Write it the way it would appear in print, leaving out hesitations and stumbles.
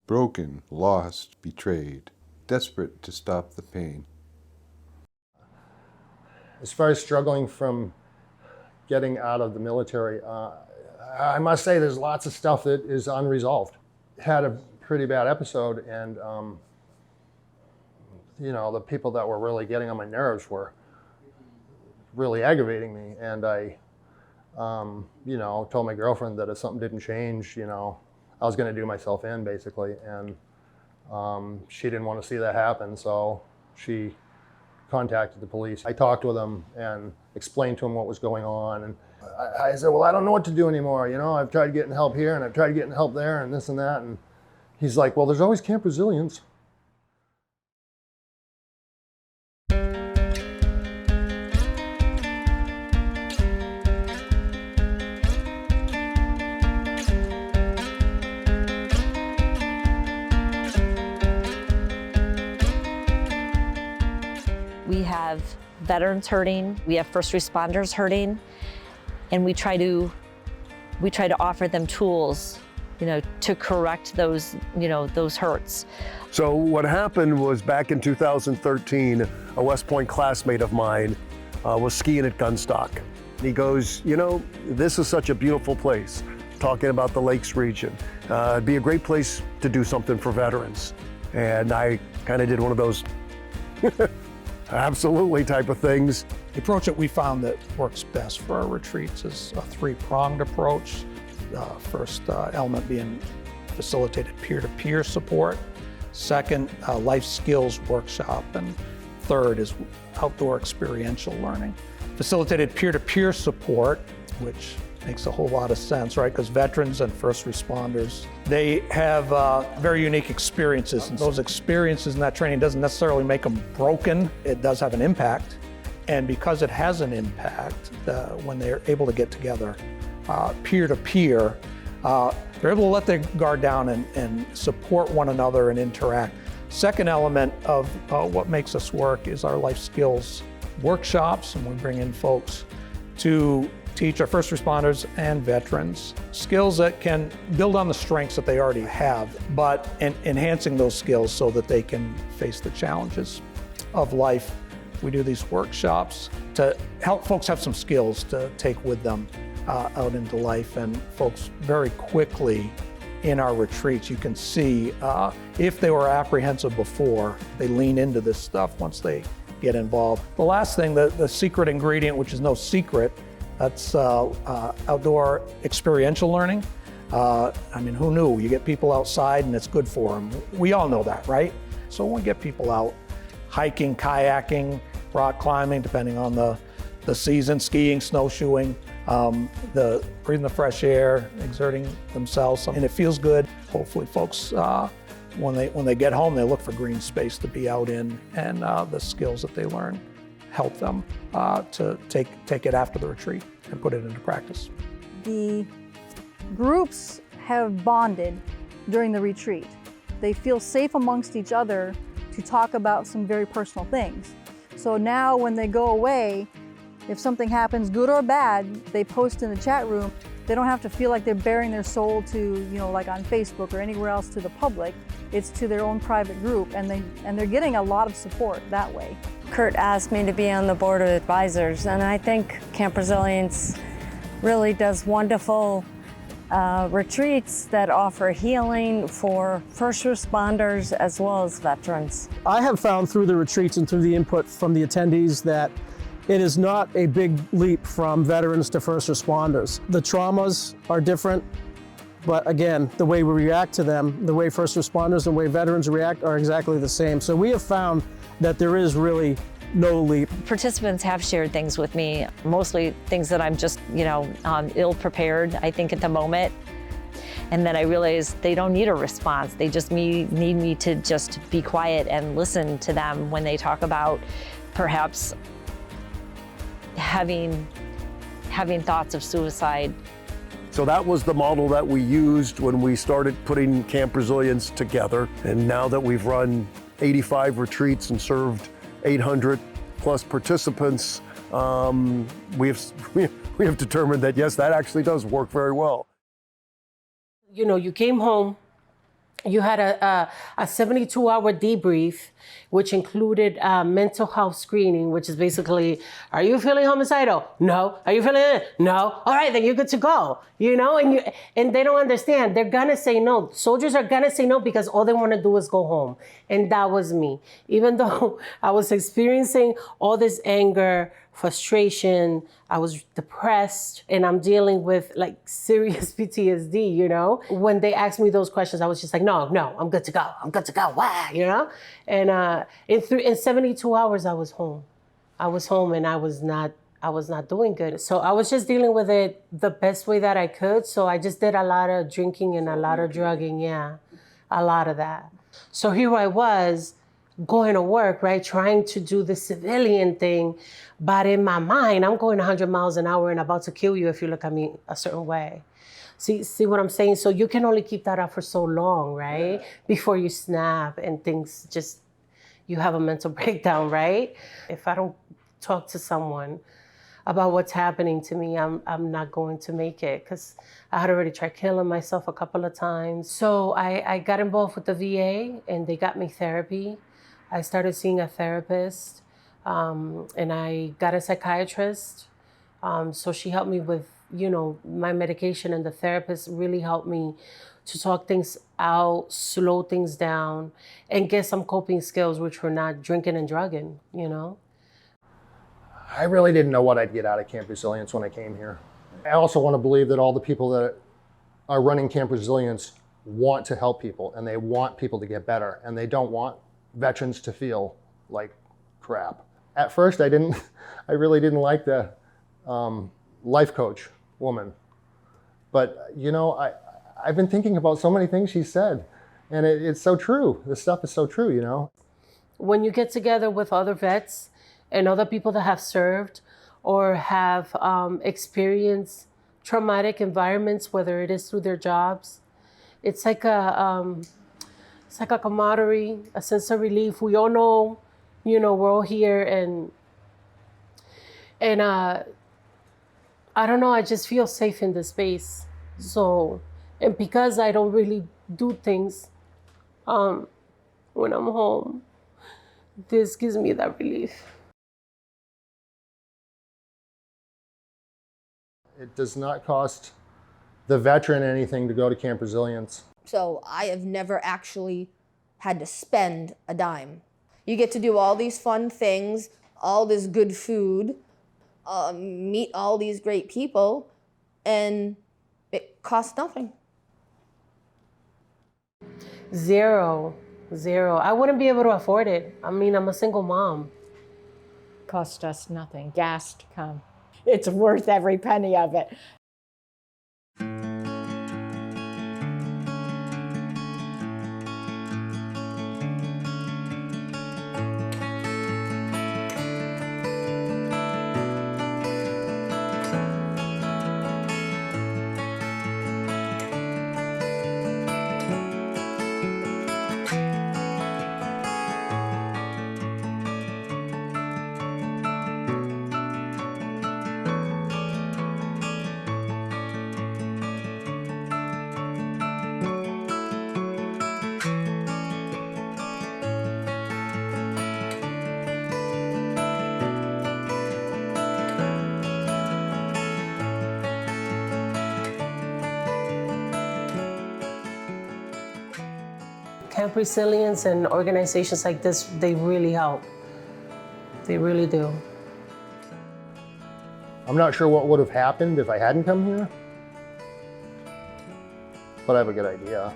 broken, lost, betrayed, desperate to stop the pain. As far as struggling from getting out of the military, I must say there's lots of stuff that is unresolved. Had a pretty bad episode, and you know, the people that were really getting on my nerves were really aggravating me, and I you know, told my girlfriend that if something didn't change, you know, I was going to do myself in, basically, and she didn't want to see that happen, so she contacted the police. I talked with them and explained to them what was going on, and I said, well, I don't know what to do anymore, you know, I've tried getting help here, and I've tried getting help there, and this and that, and he's like, well, there's always Camp Resilience. We have veterans hurting, we have first responders hurting, and we try to offer them tools, you know, to correct those, you know, those hurts. So what happened was back in 2013, a West Point classmate of mine was skiing at Gunstock. He goes, you know, this is such a beautiful place, talking about the Lakes region. It'd be a great place to do something for veterans. And I kind of did one of those absolutely type of things. The approach that we found that works best for our retreats is a three-pronged approach. First element being facilitated peer-to-peer support. Second, life skills workshop. And third is outdoor experiential learning. Facilitated peer-to-peer support, which makes a whole lot of sense, right? Because veterans and first responders, they have very unique experiences. And those experiences in that training doesn't necessarily make them broken. It does have an impact. And because it has an impact, when they're able to get together peer-to-peer, they're able to let their guard down and support one another and interact. Second element of what makes us work is our life skills workshops, and we bring in folks to teach our first responders and veterans skills that can build on the strengths that they already have, but enhancing those skills so that they can face the challenges of life. We do these workshops to help folks have some skills to take with them out into life, and folks very quickly in our retreats, you can see if they were apprehensive before, they lean into this stuff once they get involved. The last thing, the secret ingredient, which is no secret, that's outdoor experiential learning. I mean, who knew? You get people outside and it's good for them. We all know that, right? So when we get people out hiking, kayaking, rock climbing, depending on the season, skiing, snowshoeing, breathing the fresh air, exerting themselves, and it feels good. Hopefully folks, when they get home, they look for green space to be out in, and the skills that they learn help them to take it after the retreat and put it into practice. The groups have bonded during the retreat. They feel safe amongst each other to talk about some very personal things. So now when they go away, if something happens, good or bad, they post in the chat room. They don't have to feel like they're bearing their soul to, you know, like on Facebook or anywhere else to the public. It's to their own private group, and they're getting a lot of support that way. Kurt asked me to be on the board of advisors, and I think Camp Resilience really does wonderful retreats that offer healing for first responders as well as veterans. I have found through the retreats and through the input from the attendees that it is not a big leap from veterans to first responders. The traumas are different, but again, the way we react to them, the way first responders and the way veterans react are exactly the same. So we have found that there is really no leap. Participants have shared things with me, mostly things that I'm just, you know, ill-prepared, I think, at the moment. And then I realized they don't need a response. They just need me to just be quiet and listen to them when they talk about perhaps having thoughts of suicide. So that was the model that we used when we started putting Camp Resilience together. And now that we've run 85 retreats and served 800 plus participants, we have determined that yes, that actually does work very well. You know, you came home You had a 72-hour debrief, which included mental health screening, which is basically, are you feeling homicidal? No. Are you feeling it? No. All right, then you're good to go. You know, and they don't understand. They're gonna say no. Soldiers are gonna say no because all they want to do is go home. And that was me. Even though I was experiencing all this anger, frustration, I was depressed, and I'm dealing with like serious PTSD, you know? When they asked me those questions, I was just like, no, I'm good to go. I'm good to go. Why, you know? And in 72 hours, I was home. I was home and I was not doing good. So I was just dealing with it the best way that I could. So I just did a lot of drinking and a lot of drugging, yeah, a lot of that. So here I was going to work, right, trying to do the civilian thing, but in my mind, I'm going 100 miles an hour and about to kill you if you look at me a certain way. See what I'm saying? So you can only keep that up for so long, right? Before you snap and things just, you have a mental breakdown, right? If I don't talk to someone about what's happening to me, I'm not going to make it, because I had already tried killing myself a couple of times. So I got involved with the VA and they got me therapy. I started seeing a therapist, and I got a psychiatrist. So she helped me with, you know, my medication, and the therapist really helped me to talk things out, slow things down, and get some coping skills, which were not drinking and drugging, you know? I really didn't know what I'd get out of Camp Resilience when I came here. I also want to believe that all the people that are running Camp Resilience want to help people, and they want people to get better, and they don't want veterans to feel like crap. At first, I really didn't like the life coach woman. But, you know, I've been thinking about so many things she said, and it's so true. This stuff is so true, you know? When you get together with other vets and other people that have served or have experienced traumatic environments, whether it is through their jobs, it's like a camaraderie, a sense of relief. We all know, you know, we're all here, and I don't know, I just feel safe in this space. So, and because I don't really do things when I'm home, this gives me that relief. It does not cost the veteran anything to go to Camp Resilience. So I have never actually had to spend a dime. You get to do all these fun things, all this good food, meet all these great people, and it costs nothing. Zero. I wouldn't be able to afford it. I mean, I'm a single mom. Cost us nothing. Gas to come. It's worth every penny of it. Camp Resilience and organizations like this, they really help. They really do. I'm not sure what would have happened if I hadn't come here, but I have a good idea.